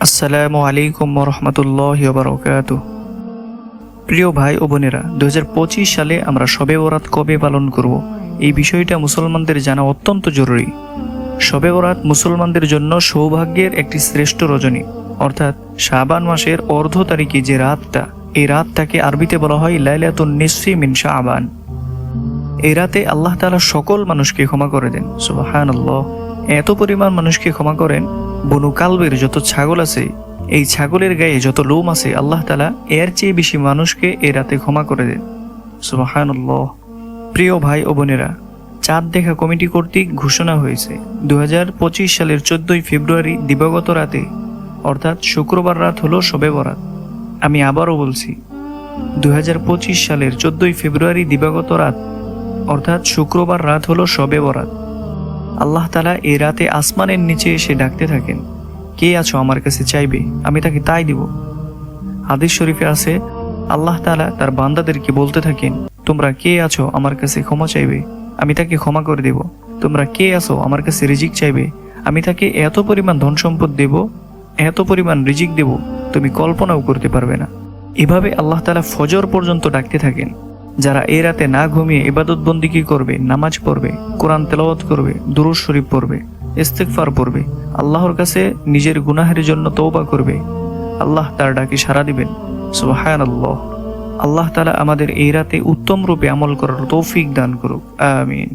আসসালামু আলাইকুম রহমতুল্লাহি ওয়া বারাকাতুহু। প্রিয় ভাই ও বোনেরা, 2025 সালে আমরা শবে বরাত কবে পালন করব, এই বিষয়টা মুসলমানদের জানা অত্যন্ত জরুরি। শবে বরাত মুসলমানদের জন্য সৌভাগ্যের একটি শ্রেষ্ঠ রজনী, অর্থাৎ শাবান মাসের অর্ধ তারিখে যে রাতটা, এই রাতটাকে আরবিতে বলা হয় লাইলাতুন নিসফি মিন শাবান। এই রাতে আল্লাহ তাআলা সকল মানুষকে ক্ষমা করে দেন। সুবহানাল্লাহ, এত পরিমাণ মানুষকে ক্ষমা করেন, বনু কালবের যত ছাগল আছে, এই ছাগলের গায়ে যত লোম আছে, আল্লাহ তাআলা এর চেয়ে বেশি মানুষকে এই রাতে ক্ষমা করে দেন। সুবহানাল্লাহ। প্রিয় ভাই ও বোনেরা, চাঁদ দেখা কমিটি কর্তৃক ঘোষণা হয়েছে 2025 সালের 14 ফেব্রুয়ারি দিবাগত রাতে, অর্থাৎ শুক্রবার রাত হলো শবে বরাত। আমি আবারও বলছি, 2025 সালের 14 ফেব্রুয়ারি দিবাগত রাত, অর্থাৎ শুক্রবার রাত হলো শবে বরাত। আল্লাহ তাআলা এই রাতে আসমানের নিচে এসে ডাকতে থাকেন, কে আছো আমার কাছে চাইবে, আমি তাকে তাই দিব। হাদিস শরীফে আছে, আল্লাহ তাআলা তার বান্দাদেরকে বলতে থাকেন, তোমরা কে আছো আমার কাছে ক্ষমা চাইবে, আমি তাকে ক্ষমা করে দেব। তোমরা কে আছো আমার কাছে রিজিক চাইবে, আমি তাকে এত পরিমাণ ধন সম্পদ দেব, এত পরিমাণ রিজিক দেব, তুমি কল্পনাও করতে পারবে না। এভাবে আল্লাহ তাআলা ফজর পর্যন্ত ডাকতে থাকেন। যারা এই রাতে না ঘুমিয়ে ইবাদত বন্দিগি করবে, নামাজ পড়বে, কোরআন তেলাওয়াত করবে, দুরূদ শরীফ পড়বে, ইস্তিগফার পড়বে, আল্লাহর কাছে নিজের গুনাহের জন্য তওবা করবে, আল্লাহ তার ডাকে সাড়া দিবেন। সুবহানাল্লাহ। আল্লাহ তাআলা আমাদের এই রাতে উত্তম রূপে আমল করার তৌফিক দান করুক। আমিন।